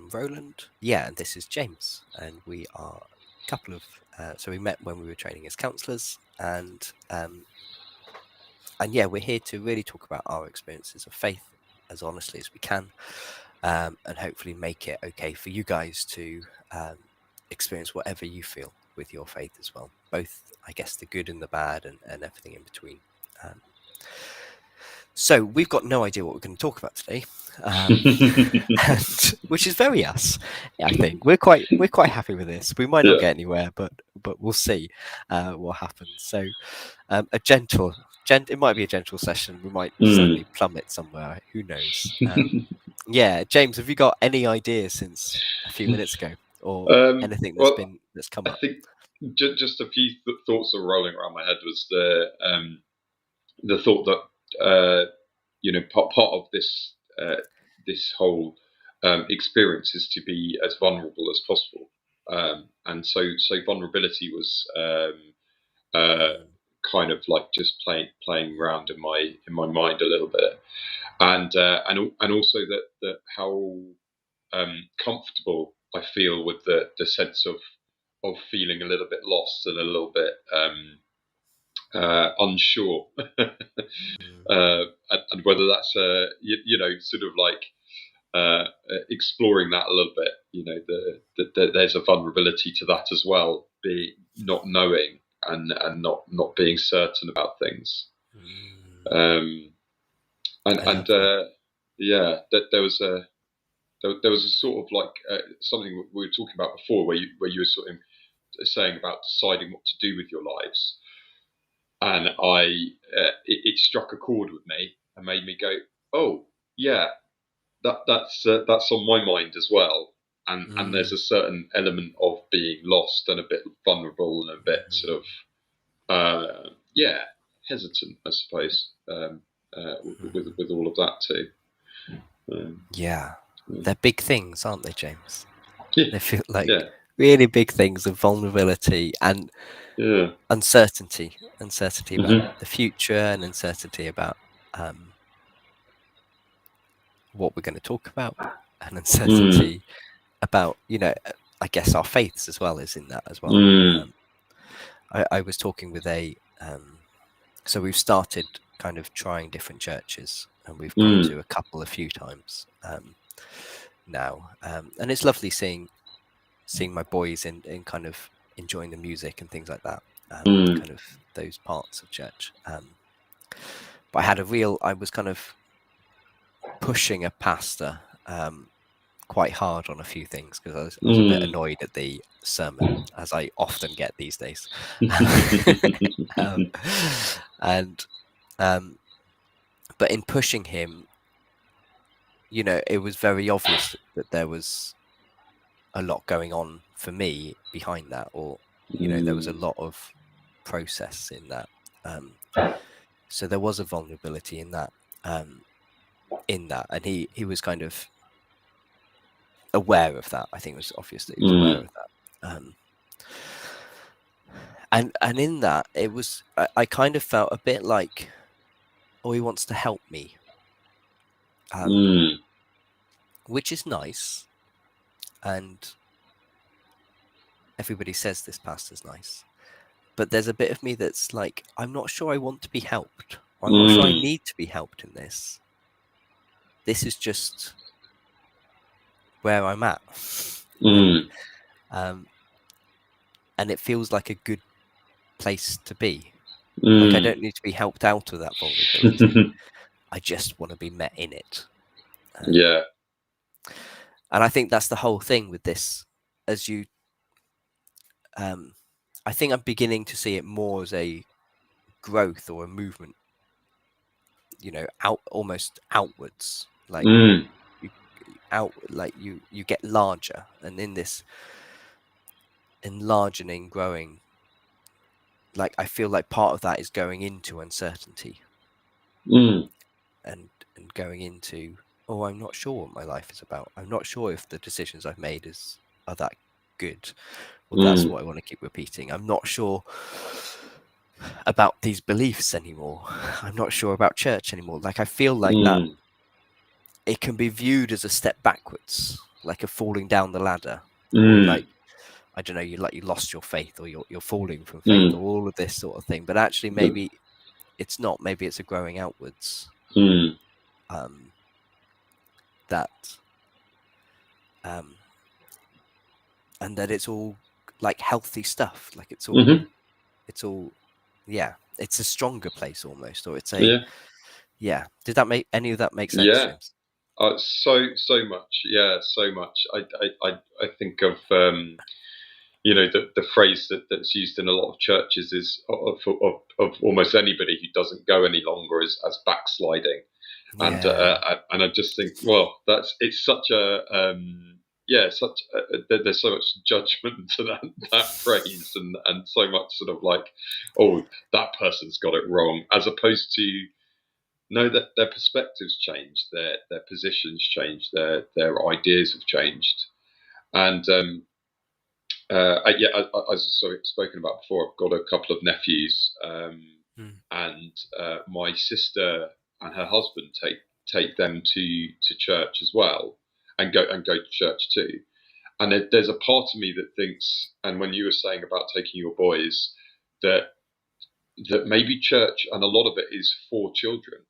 I'm Roland. Yeah, and this is James, and we are a couple of. So we met when we were training as counsellors, and yeah, we're here to really talk about our experiences of faith as honestly as we can, and hopefully make it okay for you guys to experience whatever you feel with your faith as well. Both, I guess, the good and the bad, and everything in between. So we've got no idea what we're going to talk about today, and, which is very us. I think we're quite happy with this. We might not get anywhere, but we'll see what happens. So a gentle, it might be a gentle session. We might suddenly plummet somewhere. Who knows? Yeah, James, have you got any ideas since a few minutes ago, or anything that's come up? I think just a few thoughts that were rolling around my head was the thought that part of this whole experience is to be as vulnerable as possible, and so vulnerability was kind of like just playing around in my mind a little bit, and also that how comfortable I feel with the sense of feeling a little bit lost and a little bit unsure, and whether that's sort of like exploring that a little bit. There's a vulnerability to that as well, be not knowing and not being certain about things. Yeah, that there was a sort of like something we were talking about before, where you were sort of saying about deciding what to do with your lives, and it struck a chord with me and made me go, oh yeah, that's on my mind as well. And there's a certain element of being lost and a bit vulnerable and a bit sort of hesitant, I suppose, with all of that too. Yeah, they're big things, aren't they, James? Yeah. They feel like really big things of vulnerability and uncertainty about the future, and uncertainty about what we're going to talk about, and uncertainty about, I guess our faiths as well is in that as well. I was talking with so we've started kind of trying different churches, and we've gone to a few times now, and it's lovely seeing my boys in kind of enjoying the music and things like that, kind of those parts of church. But I was kind of pushing a pastor quite hard on a few things, because I was a bit annoyed at the sermon, as I often get these days. But in pushing him, it was very obvious that there was a lot going on for me behind that, or there was a lot of process in that, so there was a vulnerability in that, and he was kind of aware of that. I think it was obvious that he was aware of that, and in that, it was I kind of felt a bit like, oh, he wants to help me, which is nice, and everybody says this pastor's nice, but there's a bit of me that's like, I'm not sure I want to be helped. I'm not sure I need to be helped in this. This is just where I'm at. And it feels like a good place to be. Like, I don't need to be helped out of that vulnerability. I just want to be met in it. And I think that's the whole thing with this. As you, I think I'm beginning to see it more as a growth or a movement, almost outwards, like you get larger, and in this enlarging, growing, like, I feel like part of that is going into uncertainty, and going into, oh, I'm not sure what my life is about. I'm not sure if the decisions I've made are that good. Well, that's what I want to keep repeating. I'm not sure about these beliefs anymore. I'm not sure about church anymore. Like, I feel like that it can be viewed as a step backwards. like a falling down the ladder, or like, I don't know, you lost your faith, or you're falling from faith, or all of this sort of thing. But actually, maybe it's not. Maybe it's a growing outwards. That and that it's all like healthy stuff. Like it's all, yeah. It's a stronger place almost, or it's a yeah. Did that make any of that make sense, James? So much, so much. I think of the phrase that's used in a lot of churches is of almost anybody who doesn't go any longer as backsliding, and I just think, well, it's such a there's so much judgment to that phrase, and so much sort of like, oh, that person's got it wrong, as opposed to, no, that their perspectives changed, their positions changed, their ideas have changed, and as I've spoken about before, I've got a couple of nephews, and my sister and her husband take them to church as well, and go to church too. And there's a part of me that thinks, and when you were saying about taking your boys, that maybe church, and a lot of it is for children,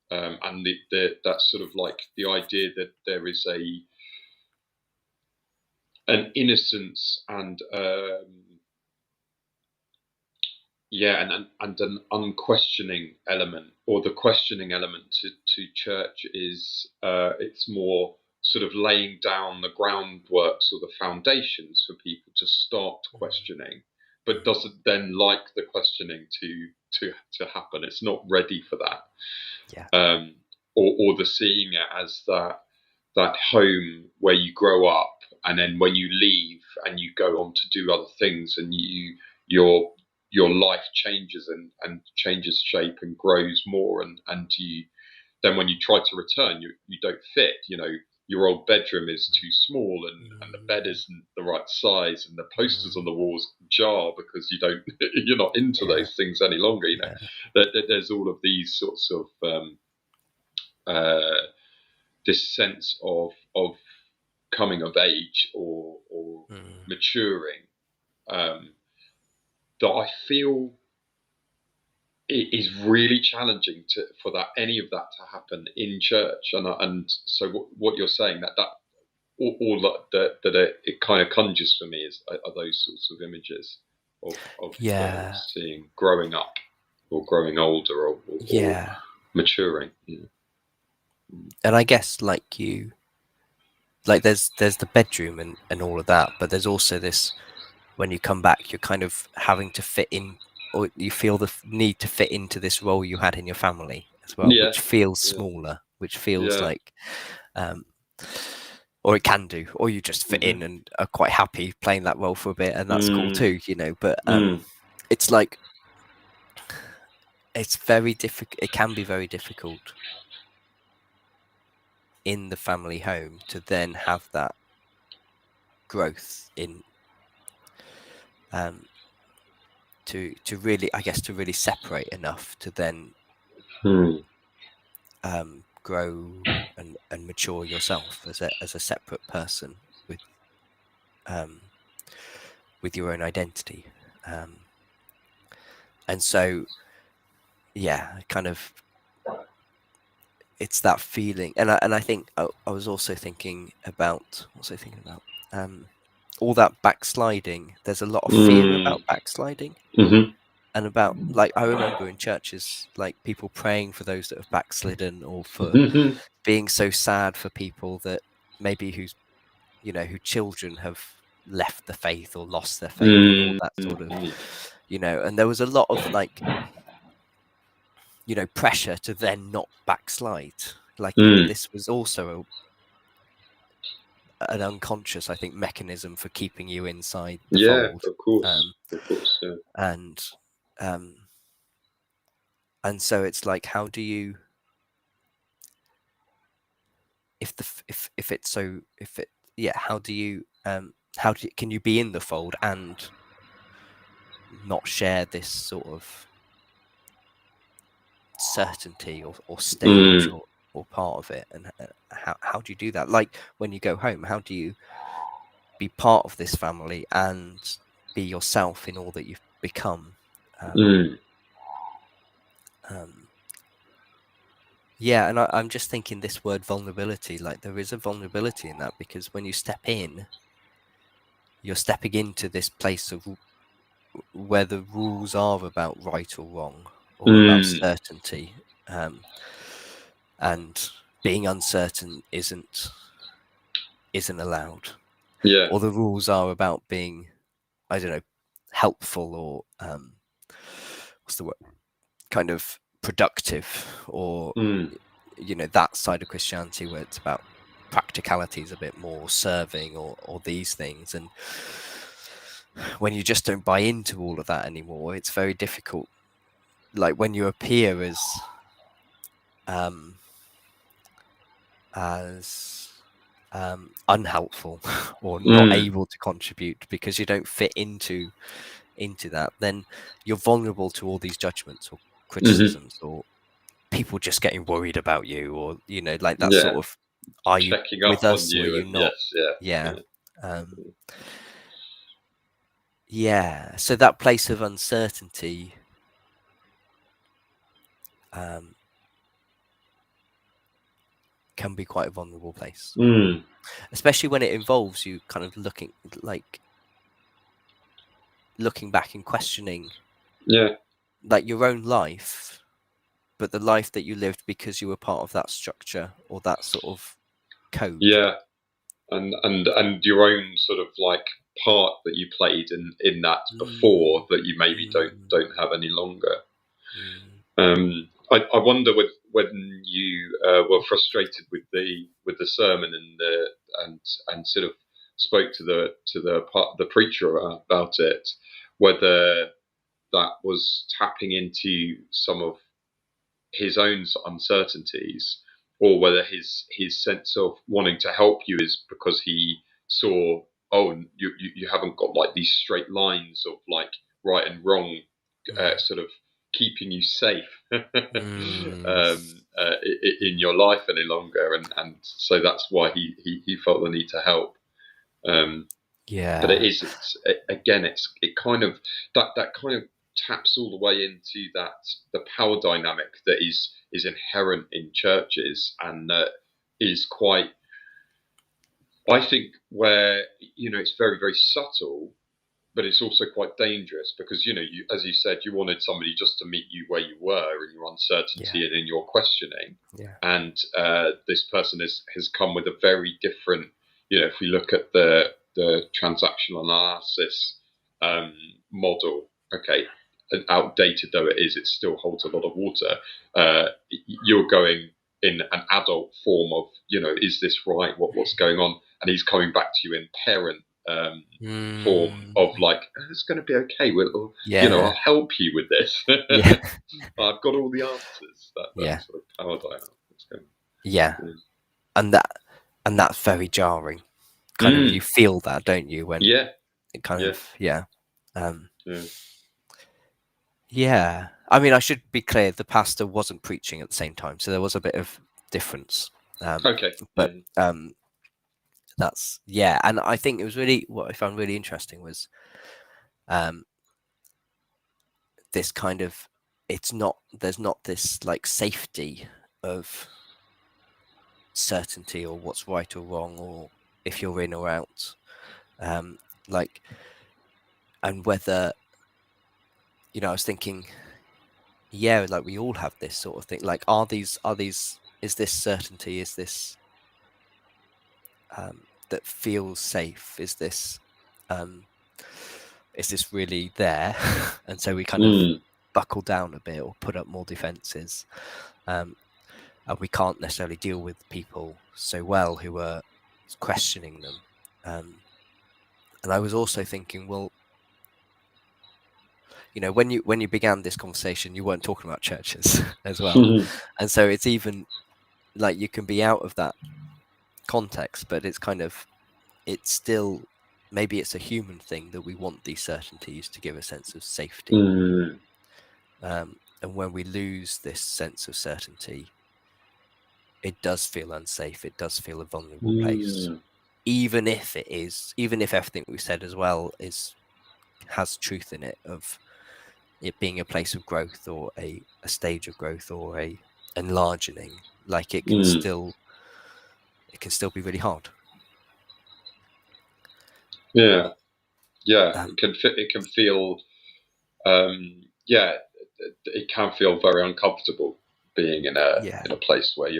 and that's sort of like the idea that there is an innocence and and an unquestioning element, or the questioning element to church is it's more sort of laying down the groundworks or the foundations for people to start questioning, but doesn't then like the questioning to happen. It's not ready for that, or the seeing it as that home where you grow up, and then when you leave and you go on to do other things, and your life changes and changes shape and grows more, and you then, when you try to return, you don't fit. Your old bedroom is too small, and the bed isn't the right size, and the posters on the walls jar because you're not into those things any longer. There's all of these sorts of this sense of coming of age or maturing, that I feel it is really challenging for any of that to happen in church. And so what you're saying, that all that it kind of conjures for me are those sorts of images of seeing growing up, or growing older, or maturing. And I guess like there's the bedroom and all of that, but there's also this, when you come back, you're kind of having to fit in, or you feel the need to fit into this role you had in your family as well, which feels smaller, which feels like, or it can do, or you just fit in and are quite happy playing that role for a bit, and that's cool too, but it's like, it's very difficult. It can be very difficult in the family home to then have that growth in to really, I guess, to really separate enough to then grow and mature yourself as a separate person with your own identity, and so kind of, it's that feeling, and I think I was also thinking about all that backsliding. There's a lot of fear about backsliding, and about, like, I remember in churches, like, people praying for those that have backslidden, or for being so sad for people that maybe who children have left the faith or lost their faith, and all that sort of, and there was a lot of like, pressure to then not backslide. Like, this was also an unconscious, I think, mechanism for keeping you inside the fold. Of course, and so it's like, how do you, can you be in the fold and not share this sort of certainty or stage, or part of it, and how do you do that? Like when you go home, how do you be part of this family and be yourself in all that you've become? Yeah, and I'm just thinking this word vulnerability, like there is a vulnerability in that, because when you step in, you're stepping into this place of where the rules are about right or wrong, or about certainty, and being uncertain isn't allowed, Yeah. or the rules are about being, I don't know, helpful, or what's the word, kind of productive, or that side of Christianity where it's about practicalities a bit more, serving, or these things. And when you just don't buy into all of that anymore, it's very difficult. Like when you appear as unhelpful or not able to contribute because you don't fit into that, then you're vulnerable to all these judgments or criticisms, or people just getting worried about you, or like that sort of, are you checking with up on us or are you, you and not? yes, Yeah. So that place of uncertainty can be quite a vulnerable place, especially when it involves you kind of looking back and questioning like your own life, but the life that you lived because you were part of that structure or that sort of code. And your own sort of like part that you played in that before, that you maybe don't have any longer. I wonder when you were frustrated with the sermon and sort of spoke to the preacher about it, whether that was tapping into some of his own uncertainties, or whether his sense of wanting to help you is because he saw, oh, you haven't got like these straight lines of like right and wrong, sort of keeping you safe in your life any longer, and so that's why he felt the need to help. But it kind of that kind of taps all the way into the power dynamic that is inherent in churches, and that is quite, I think, where it's very, very subtle, but it's also quite dangerous, because you, as you said, you wanted somebody just to meet you where you were in your uncertainty and in your questioning, and this person has come with a very different, if we look at the transactional analysis model, okay, outdated though it is, it still holds a lot of water. You're going in an adult form of, is this right? What's going on? And he's coming back to you in parent form of like, it's going to be okay. I'll help you with this. I've got all the answers. That sort of power dynamic. And that's very jarring. Kind of, you feel that, don't you? When it kind of, I mean, I should be clear, the pastor wasn't preaching at the same time, so there was a bit of difference. But that's, and I think it was really, what I found really interesting was this kind of, there's not this like safety of certainty or what's right or wrong, or if you're in or out, like, and whether, I was thinking, like we all have this sort of thing, like are these is this certainty, is this that feels safe, is this really there? And so we kind of buckle down a bit or put up more defenses, and we can't necessarily deal with people so well who are questioning them. And I was also thinking, well, when you began this conversation, you weren't talking about churches as well. And so it's even like you can be out of that context, but it's kind of, it's still, maybe it's a human thing that we want these certainties to give a sense of safety. And when we lose this sense of certainty, it does feel unsafe. It does feel a vulnerable place, even if everything we said as well has truth in it, of it being a place of growth, or a stage of growth, or a enlarging. Like it can still be really hard. Yeah. It can feel it can feel very uncomfortable being in a place where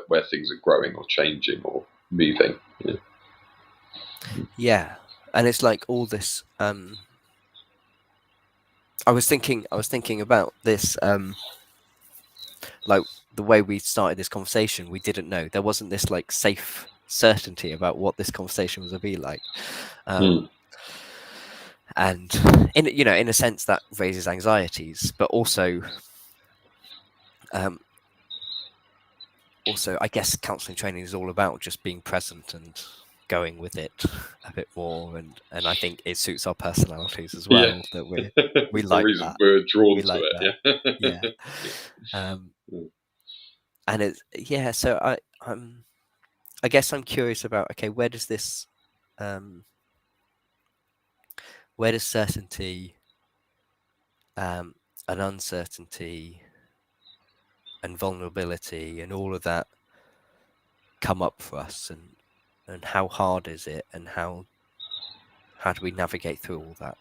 where things are growing or changing or moving. Yeah, and it's like all this. I was thinking about this. Like the way we started this conversation, we didn't know, there wasn't this like safe certainty about what this conversation was going to be like. And in a sense that raises anxieties, but also I guess counselling training is all about just being present and going with it a bit more, and I think it suits our personalities as well, that we like that. We're drawn to it. Yeah. And it's so I guess I'm curious about, okay, where does certainty and uncertainty and vulnerability and all of that come up for us, and how hard is it, and how do we navigate through all that?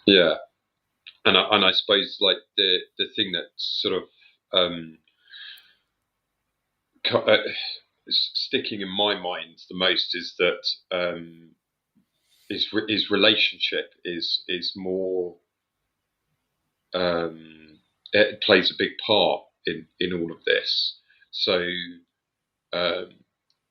Yeah, and I suppose like the thing that sort of sticking in my mind the most is that is relationship is more it plays a big part in all of this. So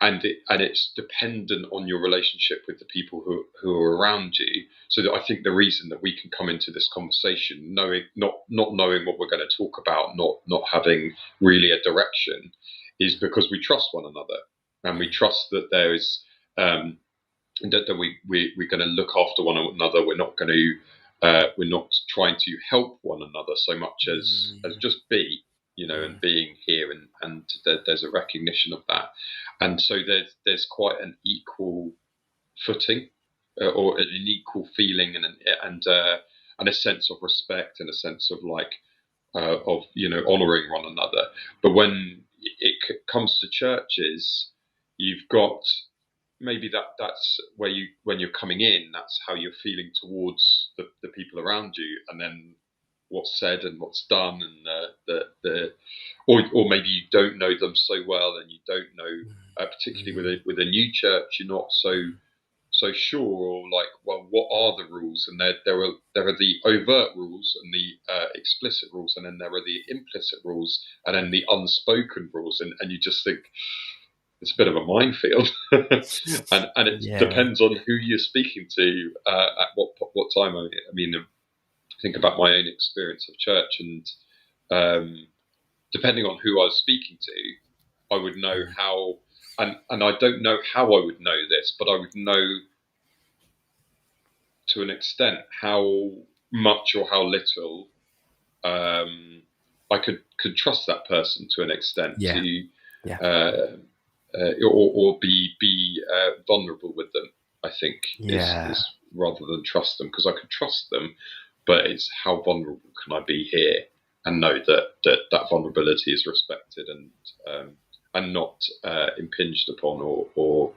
and it's dependent on your relationship with the people who are around you. So that I think the reason that we can come into this conversation not knowing what we're going to talk about, not having really a direction, is because we trust one another, and we trust that there is that we're going to look after one another. We're not trying to help one another so much as just be, and being here, and there's a recognition of that, and so there's quite an equal footing, or an equal feeling, and a sense of respect, and a sense of like of honouring one another. But when it comes to churches, you've got maybe that's where when you're coming in, that's how you're feeling towards the people around you, and then what's said and what's done, and or maybe you don't know them so well, and you don't know, particularly with a new church, you're not so sure, or like, well, what are the rules? And there are the overt rules and the explicit rules, and then there are the implicit rules, and then the unspoken rules, and you just think it's a bit of a minefield, and it depends on who you're speaking to at what time. I mean, think about my own experience of church, and depending on who I was speaking to, I would know how. And I don't know how I would know this, but I would know to an extent how much or how little I could trust that person to an extent or be vulnerable with them. I think is rather than trust them, because I could trust them, but it's how vulnerable can I be here and know that vulnerability is respected and not impinged upon, or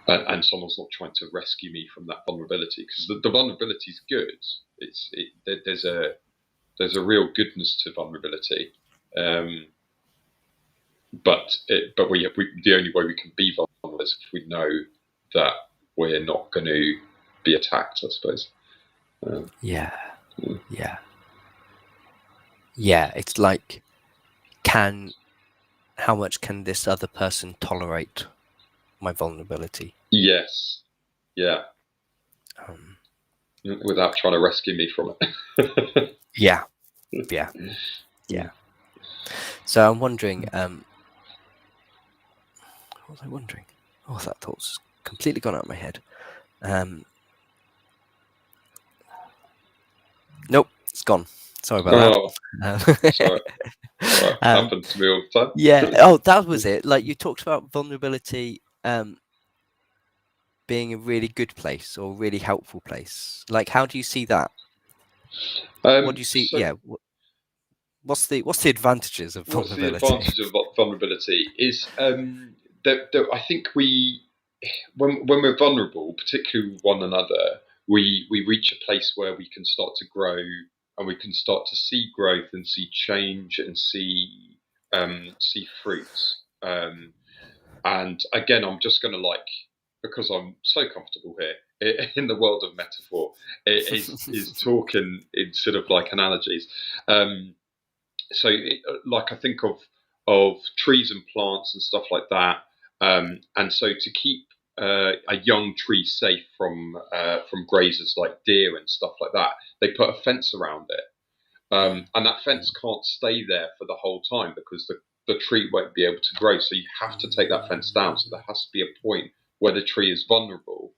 and someone's not trying to rescue me from that vulnerability, because the vulnerability is good. There's a real goodness to vulnerability, but the only way we can be vulnerable is if we know that we're not going to be attacked, I suppose. It's like, how much can this other person tolerate my vulnerability? Yes. Yeah. Without trying to rescue me from it. Yeah. So I'm wondering, what was I wondering? Oh, that thought's completely gone out of my head. Nope, it's gone. Sorry about Oh, that. sorry. All right, happens to me all the time. Yeah. Oh, that was it. Like you talked about vulnerability being a really good place or a really helpful place. Like, how do you see that? What do you see? So Yeah. What's the advantages of what's the vulnerability? advantage of vulnerability is that I think when we're vulnerable, particularly with one another, we reach a place where we can start to grow and we can start to see growth and see change and see fruits. And again, I'm just going to because I'm so comfortable here in the world of metaphor, is talking in sort of like analogies. Um, like I think of trees and plants and stuff like that, and so to keep a young tree safe from grazers like deer and stuff like that, they put a fence around it, and that fence can't stay there for the whole time because the tree won't be able to grow. So you have to take that fence down. So there has to be a point where the tree is vulnerable,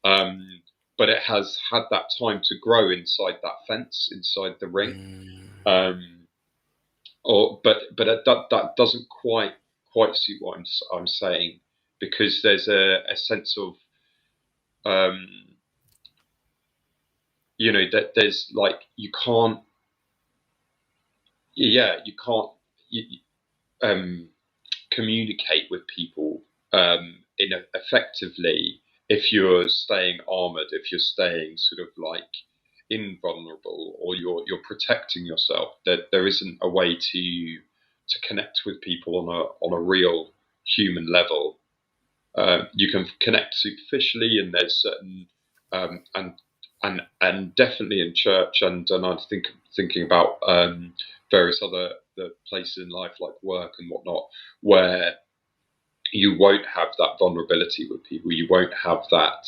um, but it has had that time to grow inside that fence, inside the ring. But that doesn't quite suit what I'm saying, because there's a sense of that there's like you can't communicate with people effectively if you're staying armored, if you're staying sort of like invulnerable, or you're protecting yourself. That there isn't a way to connect with people on a real human level. You can connect superficially, and there's certain and definitely in church, and I think thinking about various other the places in life like work and whatnot, where you won't have that vulnerability with people. You won't have that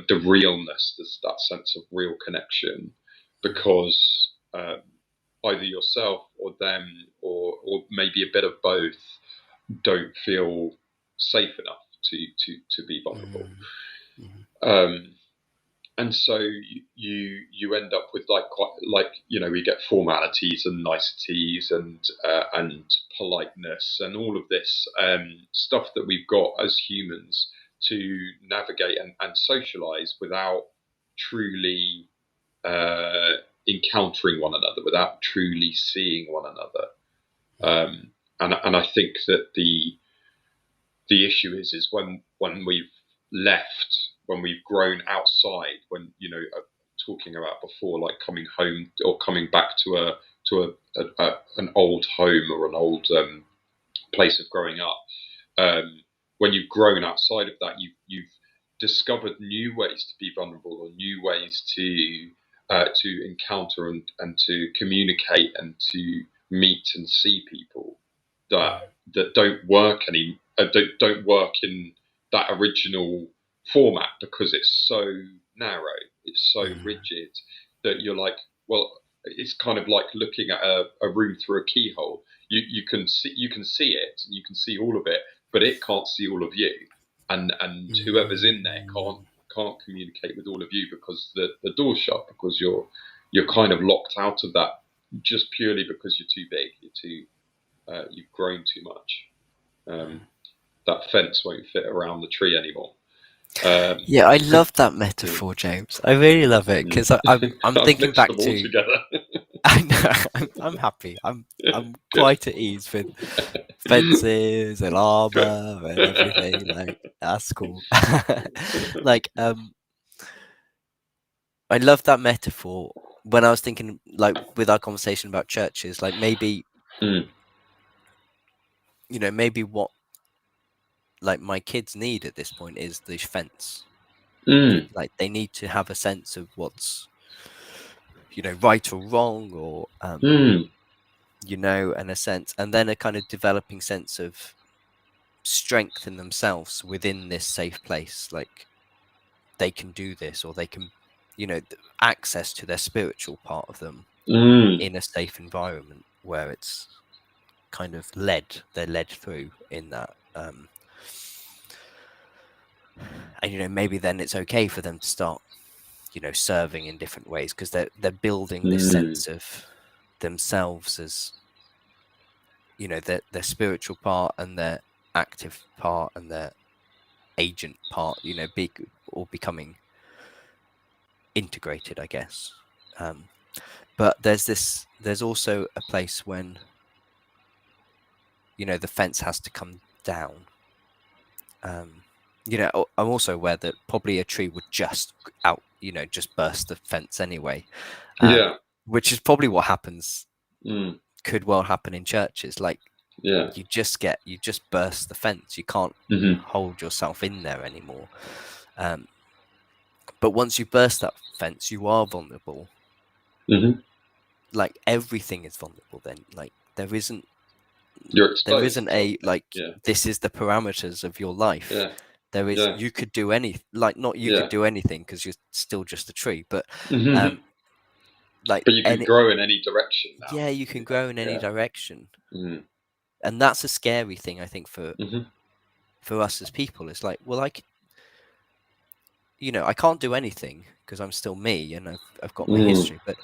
the realness, that sense of real connection, because either yourself or them, or maybe a bit of both, don't feel safe enough to be vulnerable. And so you end up with we get formalities and niceties and politeness and all of this stuff that we've got as humans to navigate and socialize without truly encountering one another, without truly seeing one another. And I think that the issue is when we've left, when we've grown outside, when talking about before, like coming home or coming back to an old home or an old place of growing up. When you've grown outside of that, you've discovered new ways to be vulnerable, or new ways to encounter and to communicate and to meet and see people that don't work don't work in that original format, because it's so narrow, it's so rigid, that you're like, well, it's kind of like looking at a room through a keyhole. You can see it, and you can see all of it, but it can't see all of you, and whoever's in there can't communicate with all of you, because the door's shut, because you're kind of locked out of that, just purely because you're too big, you've grown too much. That fence won't fit around the tree anymore. Yeah, I love that metaphor, James. I really love it, because I'm thinking back to. I know, I'm happy. I'm quite at ease with fences and armor and everything. Like, that's cool. Like, I love that metaphor. When I was thinking, like, with our conversation about churches, like maybe maybe what like my kids need at this point is the fence. Like, they need to have a sense of what's right or wrong, or and a sense, and then a kind of developing sense of strength in themselves within this safe place. Like, they can do this, or they can access to their spiritual part of them in a safe environment where it's kind of they're led through in that, and maybe then it's okay for them to start serving in different ways, because they're building this sense of themselves as, their spiritual part and their active part and their agent part, becoming integrated, I guess. But there's also a place when, the fence has to come down. I'm also aware that probably a tree would just burst the fence anyway. Which is probably what happens, could well happen in churches. Like, you just burst the fence. You can't hold yourself in there anymore. But once you burst that fence, you are vulnerable. Like, everything is vulnerable then. Like, there isn't a, like, this is the parameters of your life. There is, you could do anything, like, not you could do anything because you're still just a tree, but like, but you can grow in any direction now. Yeah, you can grow in any direction. And that's a scary thing, I think, for us as people. It's like, well, I can't do anything because I'm still me and I've got my history, but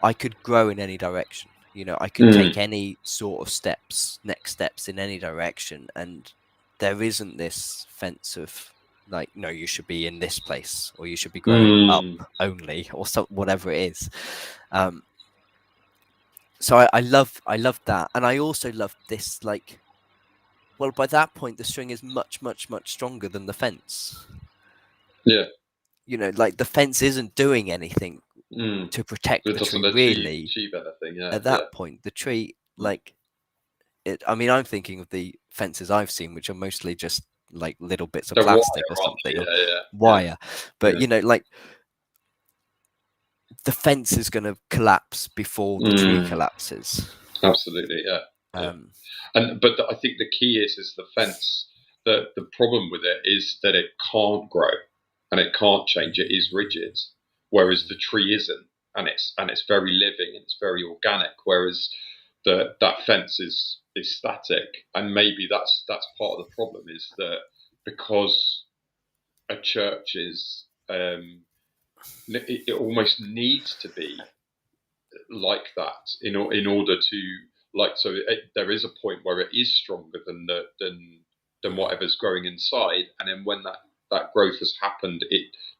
I could grow in any direction. I could take any sort of next steps in any direction, and there isn't this fence of, like, no, you should be in this place, or you should be growing up only, or whatever it is. So I love that, and I also love this. Like, well, by that point, the string is much, much, much stronger than the fence. Yeah. Like, the fence isn't doing anything to protect the tree, really. Achieve anything, at that point, the tree, like, I mean, I'm thinking of the fences I've seen, which are mostly just like little bits of plastic or something, wire. But like, the fence is going to collapse before the tree collapses. Absolutely, yeah. But I think the key is the fence. The problem with it is that it can't grow and it can't change. It is rigid, whereas the tree isn't, and it's very living and it's very organic. Whereas that fence is static, and maybe that's part of the problem, is that because a church is it almost needs to be like that in order to, like, so there is a point where it is stronger than whatever's growing inside, and then when that growth has happened,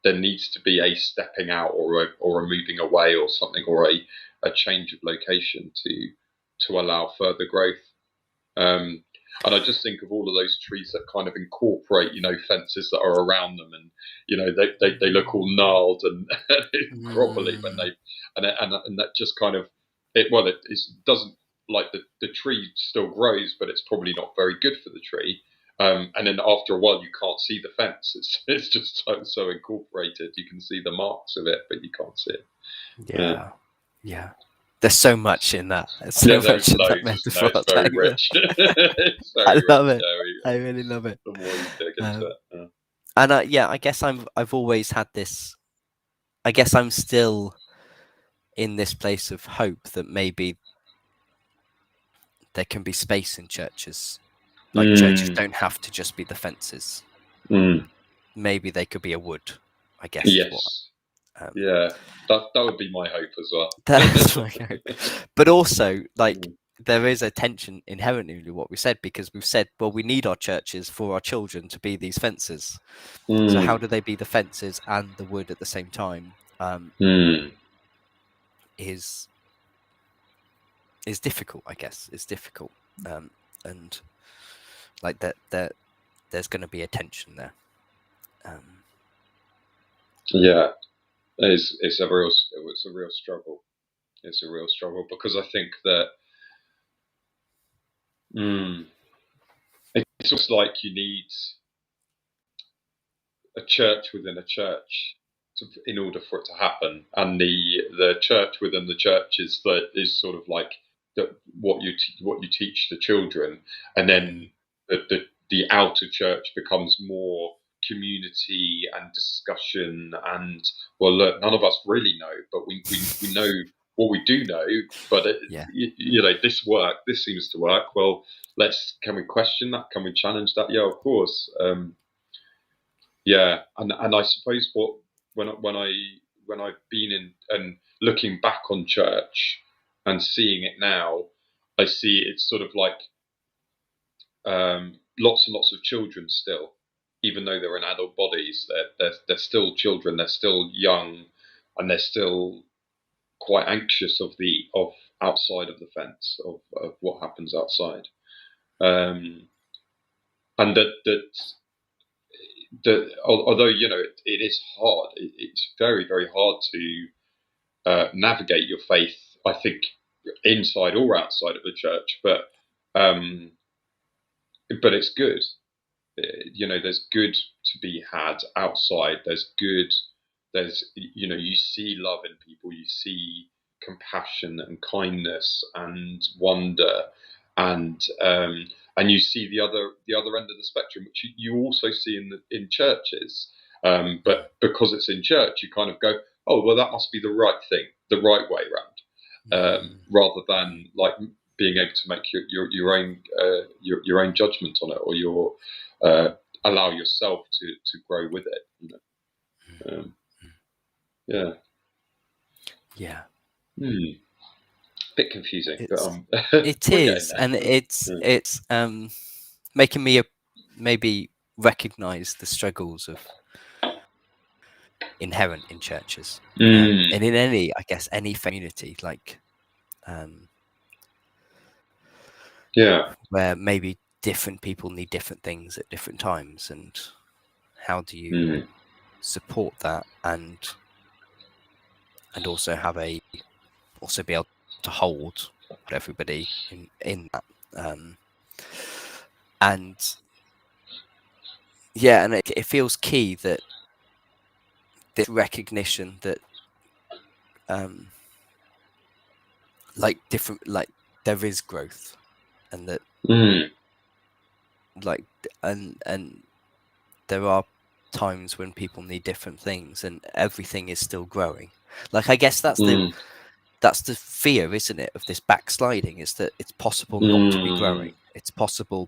there needs to be a stepping out or a moving away or something, or a change of location to allow further growth. And I just think of all of those trees that kind of incorporate, fences that are around them, and they look all gnarled and grovelly when they, and that just kind of it doesn't, like, the tree still grows, but it's probably not very good for the tree. And then after a while, you can't see the fence. It's just so incorporated. You can see the marks of it, but you can't see it. Yeah. There's so much in that. There's so much in that metaphor. It's very rich. I love it. I really love it. The more you dig into it. And I guess I've always had this. I guess I'm still in this place of hope that maybe there can be space in churches. Like, churches don't have to just be the fences. Maybe they could be a wood, I guess. Yes. That would be my hope as well. That's my hope. But also, like, there is a tension inherently in what we said, because we've said, well, we need our churches for our children to be these fences. So how do they be the fences and the wood at the same time? Is difficult, I guess. It's difficult, and like that there's going to be a tension there. It's a real struggle. It's a real struggle, because I think that it's almost like you need a church within a church in order for it to happen, and the church within the church is sort of like what you teach the children, and then the outer church becomes more community and discussion, and, well, look, none of us really know, but we know what we do know, but this seems to work. Well, can we question that? Can we challenge that? Yeah, of course. And I suppose when I've been in and looking back on church and seeing it now, I see it's sort of like lots and lots of children still, even though they're in adult bodies. They're still children. They're still young, and they're still quite anxious of outside of the fence of what happens outside. And that although it is hard, it's very, very hard to navigate your faith, I think, inside or outside of the church, but it's good. There's good to be had outside. There's you see love in people, you see compassion and kindness and wonder, and you see the other end of the spectrum, which you also see in churches. But because it's in church, you kind of go, oh well, that must be the right thing, the right way round, rather than like being able to make your own judgment on it, or allow yourself to grow with it. Yeah. Bit confusing, it is, and it's making me maybe recognize the struggles of inherent in churches, and in any community, like where maybe different people need different things at different times, and how do you support that and also be able to hold everybody in that, and it feels key that this recognition that there is growth, and that and there are times when people need different things, and everything is still growing. Like, I guess that's the fear, isn't it, of this backsliding, is that it's possible not to be growing. It's possible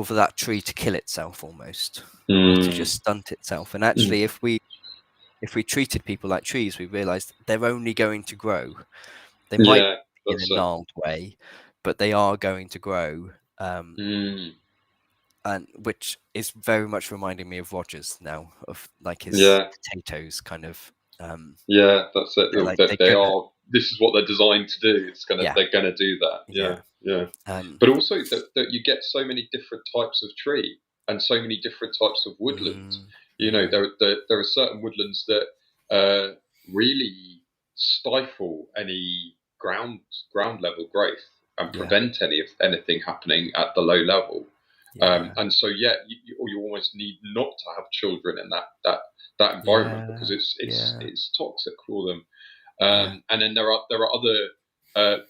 for that tree to kill itself almost, or to just stunt itself. And actually, if we treated people like trees, we realized they're only going to grow. They might be in a gnarled way, but they are going to grow. And which is very much reminding me of Rogers now, of like his potatoes kind of. That's it. This is what they're designed to do. They're gonna do that. But also that you get so many different types of tree and so many different types of woodland. There are certain woodlands that really stifle any ground level growth and prevent anything happening at the low level. And so you almost need not to have children in that environment, because it's toxic for them. And then there are other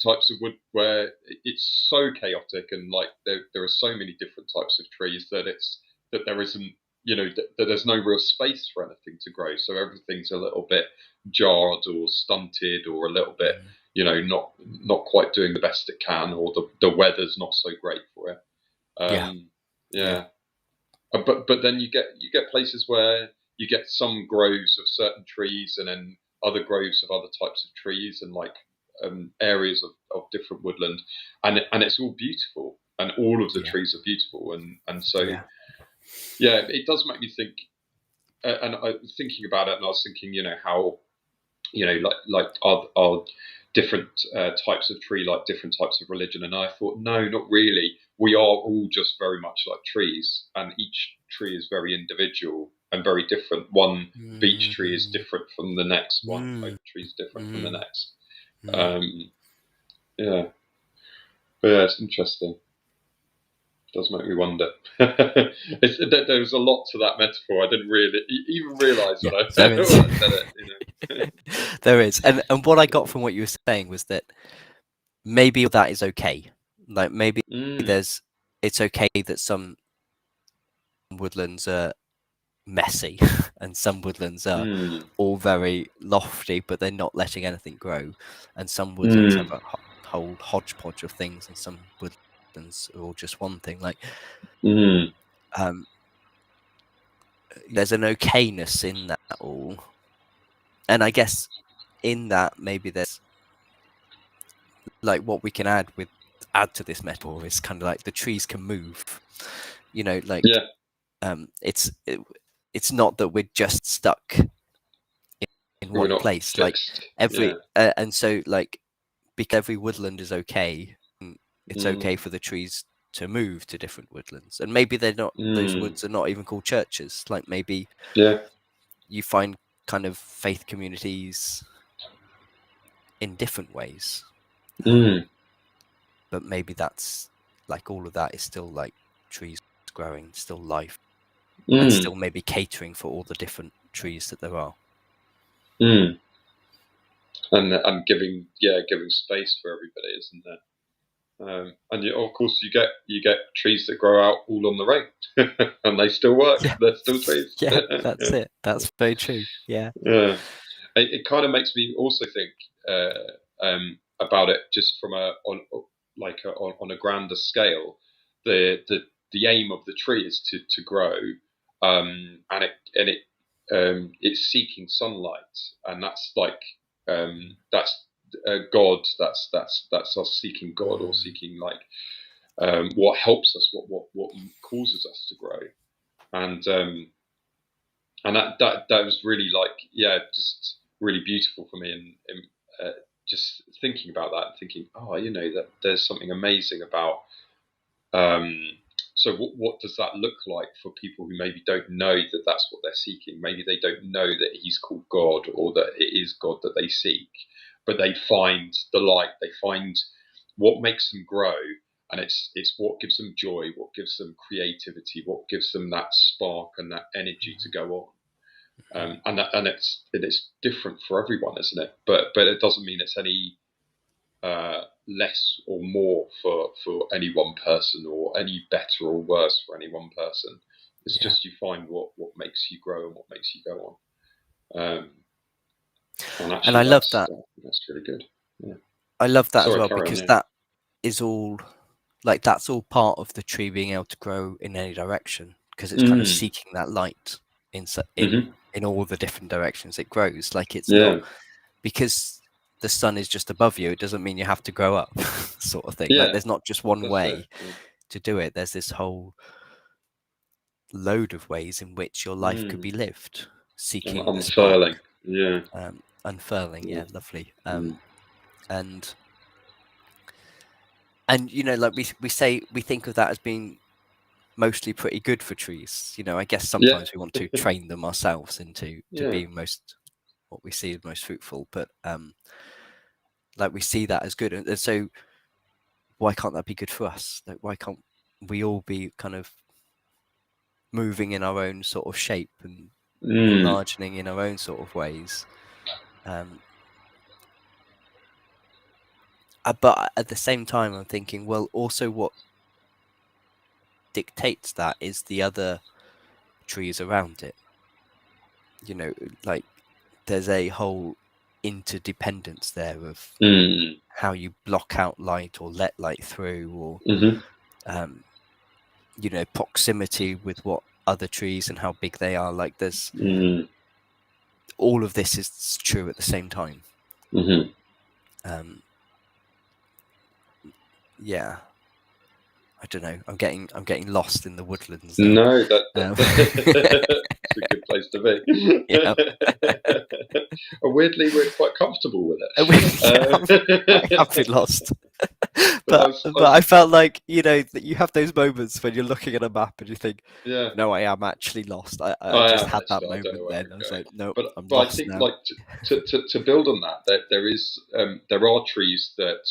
types of wood where it's so chaotic, and like there are so many different types of trees that there isn't, that there's no real space for anything to grow. So everything's a little bit jarred or stunted, or a little bit, not quite doing the best it can, or the weather's not so great for it. But then you get places where you get some groves of certain trees, and then other groves of other types of trees, and like areas of different woodland, and it's all beautiful, and all of the trees are beautiful, and so it does make me think. And I was thinking about it, and I was thinking, how, like are different types of tree like different types of religion? And I thought, no, not really. We are all just very much like trees, and each tree is very individual and very different. One beech tree is different from the next. One oak tree is different from the next. It's interesting. It does make me wonder. There's a lot to that metaphor. I didn't really even realise when I said it. There is, and what I got from what you were saying was that maybe that is okay. Like, maybe it's okay that some woodlands are messy and some woodlands are all very lofty, but they're not letting anything grow, and some woodlands have a whole hodgepodge of things, and some woodlands are all just one thing. Like, there's an okayness in that all, and I guess in that maybe there's like what we can add to this metaphor is kind of like the trees can move, you know, like it's not that we're just stuck in one place, like every and so like because every woodland is okay, it's okay for the trees to move to different woodlands, and maybe they're not, those woods are not even called churches, like maybe you find kind of faith communities in different ways, but maybe that's like all of that is still like trees growing, still life, and still maybe catering for all the different trees that there are. And giving space for everybody, isn't there? And of course you get trees that grow out all on their own, and they still work. Yeah. They're still trees. Yeah, that's it. That's very true. Yeah. Yeah. It kind of makes me also think about it just from on a grander scale. The aim of the tree is to grow, and it's seeking sunlight, and that's like that's God. That's us seeking God, or seeking like what helps us, what causes us to grow, and that was really like just really beautiful for me, and just thinking about that, thinking, that there's something amazing about. So what does that look like for people who maybe don't know that that's what they're seeking? Maybe they don't know that he's called God, or that it is God that they seek, but they find the light, they find what makes them grow, and it's what gives them joy, what gives them creativity, what gives them that spark and that energy to go on. And it's different for everyone, isn't it? But it doesn't mean it's any less or more for any one person, or any better or worse for any one person. It's just you find what makes you grow and what makes you go on. And I love that. That's really good. Yeah. I love that as well, because that is all like, that's all part of the tree being able to grow in any direction, because it's kind of seeking that light in all the different directions it grows. Like it's not because the sun is just above you, it doesn't mean you have to grow up, sort of thing. Like there's not just one way to do it. There's this whole load of ways in which your life could be lived, seeking unfurling. Unfurling. Yeah, lovely. And like we think of that as being mostly pretty good for trees. I guess sometimes we want to train them ourselves into being what we see as most fruitful, but like we see that as good, and so why can't that be good for us? Like, why can't we all be kind of moving in our own sort of shape and enlarging in our own sort of ways? But at the same time, I'm thinking, well, also what dictates that is the other trees around it. Like there's a whole interdependence there of how you block out light or let light through, or proximity with what other trees and how big they are. Like there's all of this is true at the same time. I don't know. I'm getting lost in the woodlands there. No, it's a good place to be. Weirdly, we're quite comfortable with it. I've been lost. but I felt like, that you have those moments when you're looking at a map and you think, no, I am actually lost. I just had that moment then. I was like, no, I'm lost. But I think now. Like to build on that, there are trees that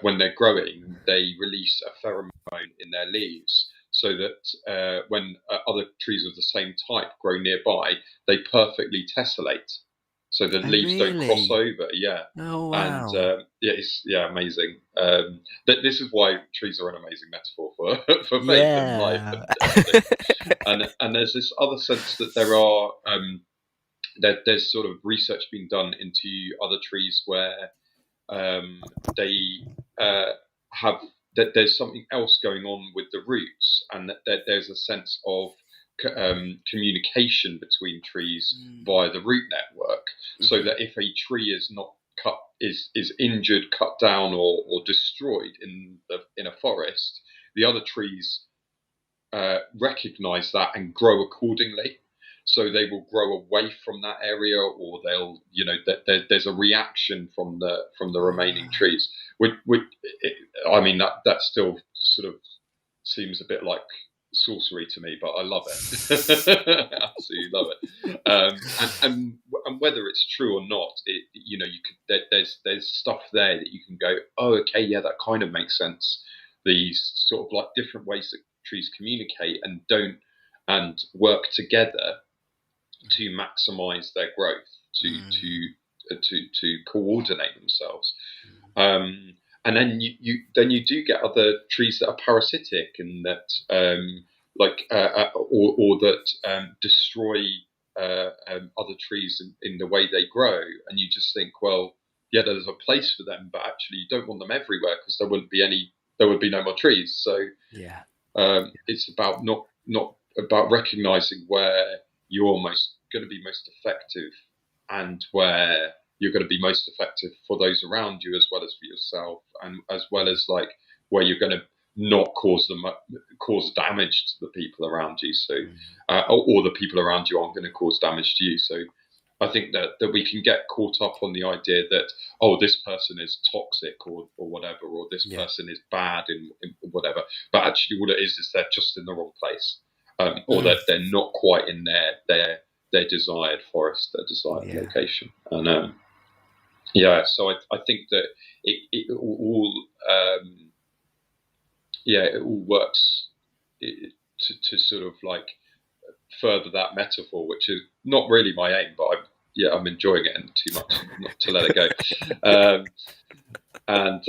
when they're growing, they release a pheromone in their leaves, so that when other trees of the same type grow nearby, they perfectly tessellate, so the leaves don't cross over. Yeah. Oh wow. And it's amazing. This is why trees are an amazing metaphor for faith and life. And there's this other sense that there are there's sort of research being done into other trees where they have that there's something else going on with the roots, and that there's a sense of communication between trees via the root network, so that if a tree is not cut, is injured, cut down, or destroyed in a forest, the other trees recognize that and grow accordingly. So they will grow away from that area, or they'll, there's a reaction from the remaining trees. I mean, that still sort of seems a bit like sorcery to me, but I love it. Absolutely love it. And whether it's true or not, you could, there's stuff there that you can go, oh, okay, yeah, that kind of makes sense. These sort of like different ways that trees communicate and work together to maximize their growth, to coordinate themselves. And then you do get other trees that are parasitic, and that or that destroy other trees in the way they grow, and you just think, well, yeah, there's a place for them, but actually you don't want them everywhere, because there would be no more trees. So yeah, it's about not about recognizing where you're going to be most effective, and where you're going to be most effective for those around you, as well as for yourself, and as well as like where you're going to not cause damage to the people around you. So, or the people around you aren't going to cause damage to you. So, I think that we can get caught up on the idea that, oh, this person is toxic or whatever, or this person is bad in whatever. But actually, what it is they're just in the wrong place, or that they're not quite in their desired forest, their desired location. And so I think that it all it all works to sort of like further that metaphor, which is not really my aim, but I'm enjoying it, and too much not to let it go. And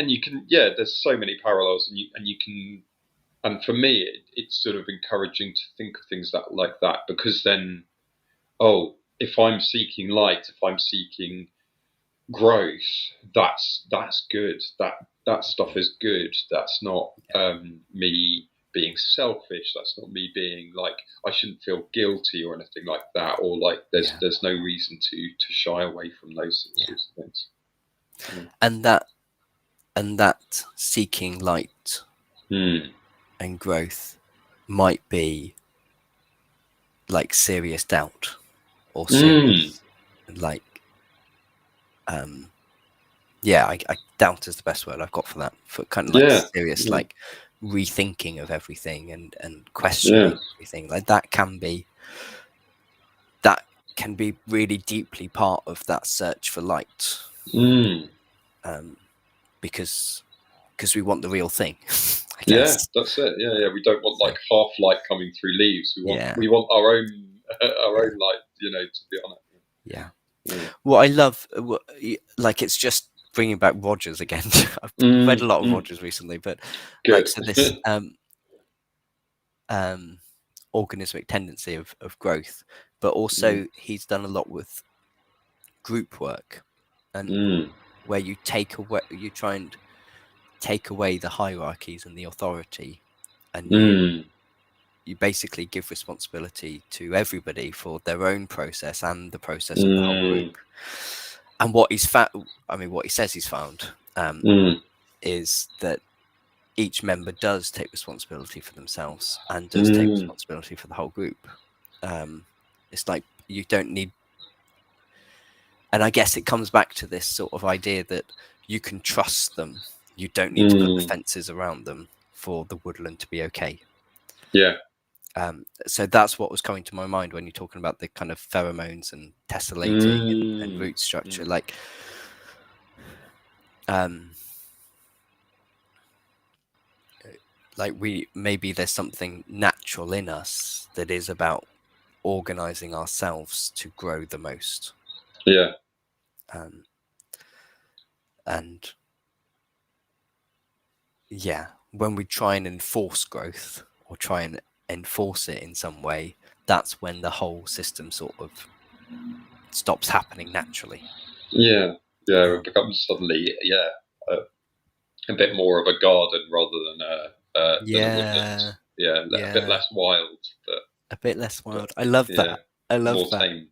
you can, there's so many parallels, and you can, and for me it's sort of encouraging to think of things like that, because then, if I'm seeking light, if I'm seeking growth, that's good. That stuff is good. That's not me being selfish. That's not me being like, I shouldn't feel guilty or anything like that, or like there's no reason to shy away from those sorts of things. And that seeking light and growth might be like serious doubt, or serious like I doubt is the best word I've got for that, for kind of like serious like rethinking of everything and questioning everything. Like that can be really deeply part of that search for light, because we want the real thing. I guess. That's it. We don't want like half light coming through leaves. We want our own light, to be honest. Well, I love, like, it's just bringing back Rogers again. I've read a lot of Rogers recently, but like, so this organismic tendency of growth, but also he's done a lot with group work, and where you try and take away the hierarchies and the authority, and you basically give responsibility to everybody for their own process and the process of the whole group. And what he's found, what he says he's found, is that each member does take responsibility for themselves and does take responsibility for the whole group. It's like you don't need, and I guess it comes back to this sort of idea that you can trust them. You don't need to put the fences around them for the woodland to be okay. So that's what was coming to my mind when you're talking about the kind of pheromones and tessellating and root structure. Like, maybe there's something natural in us that is about organizing ourselves to grow the most. When we try and enforce growth or try and enforce it in some way, that's when the whole system sort of stops happening naturally. It becomes suddenly a bit more of a garden rather than a woodland. a bit less wild, but a bit less wild. I love that. I love more that. tame.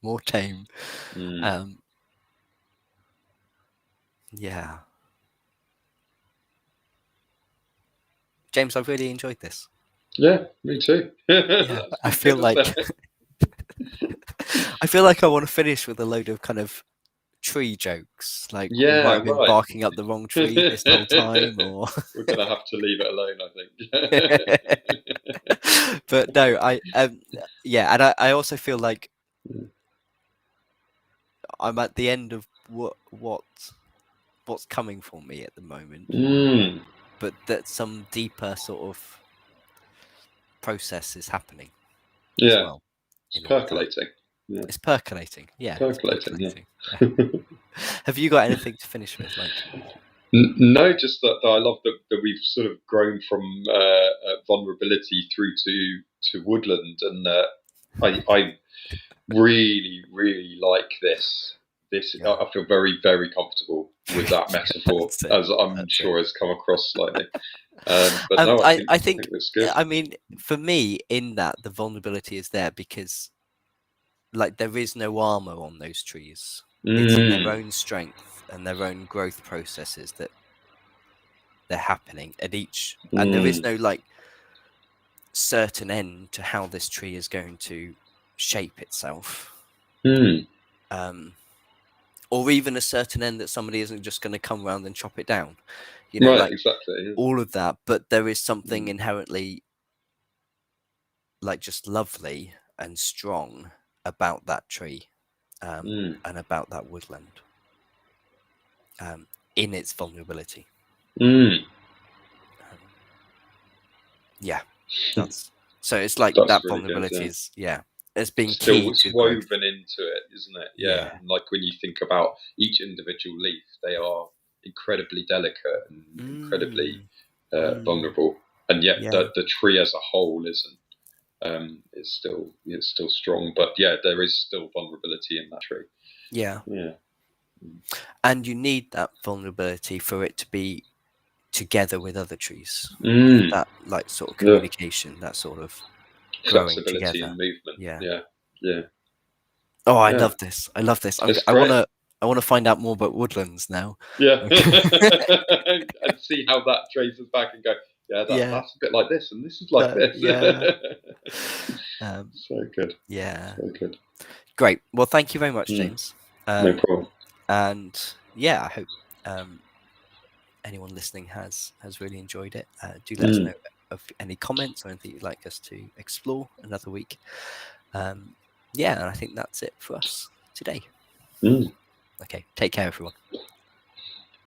More tame. Mm. Yeah. James, I've really enjoyed this. Yeah, me too. Yeah, I feel like I want to finish with a load of kind of tree jokes. Like we might have been barking up the wrong tree this whole time, or we're gonna have to leave it alone, I think. But no, yeah, and I also feel like I'm at the end of what's coming for me at the moment. But that some deeper sort of process is happening. As well, it's percolating. Yeah. It's percolating. Yeah, percolating. Yeah. Have you got anything to finish with? Like, no, just that I love that we've sort of grown from vulnerability through to woodland, and I really, really like this. I feel very, very comfortable with that metaphor, as I'm sure has come across slightly. But no, I think that's good. I mean, for me, in that the vulnerability is there because, like, there is no armor on those trees. It's in their own strength and their own growth processes that they're happening at each, and there is no like certain end to how this tree is going to shape itself. Or even a certain end that somebody isn't just going to come around and chop it down, you know, like exactly, all of that. But there is something inherently, like, just lovely and strong about that tree, and about that woodland, in its vulnerability. Yeah, that's so. It's like that really vulnerability is it's being still woven into it, isn't it? Yeah. Like when you think about each individual leaf, they are incredibly delicate and incredibly vulnerable, and yet the tree as a whole isn't. It's still strong, but there is still vulnerability in that tree. Yeah. And you need that vulnerability for it to be together with other trees. That like sort of communication, that sort of flexibility together. And movement. Yeah. Oh, I love this. I want to find out more about woodlands now. Yeah. And see how that traces back and go, that's a bit like this, and this is like this. So good. Yeah. So good. Great. Well, thank you very much, James. No problem. And I hope anyone listening has really enjoyed it. Do let us know of any comments or anything you'd like us to explore another week. And I think that's it for us today. Okay, take care, everyone.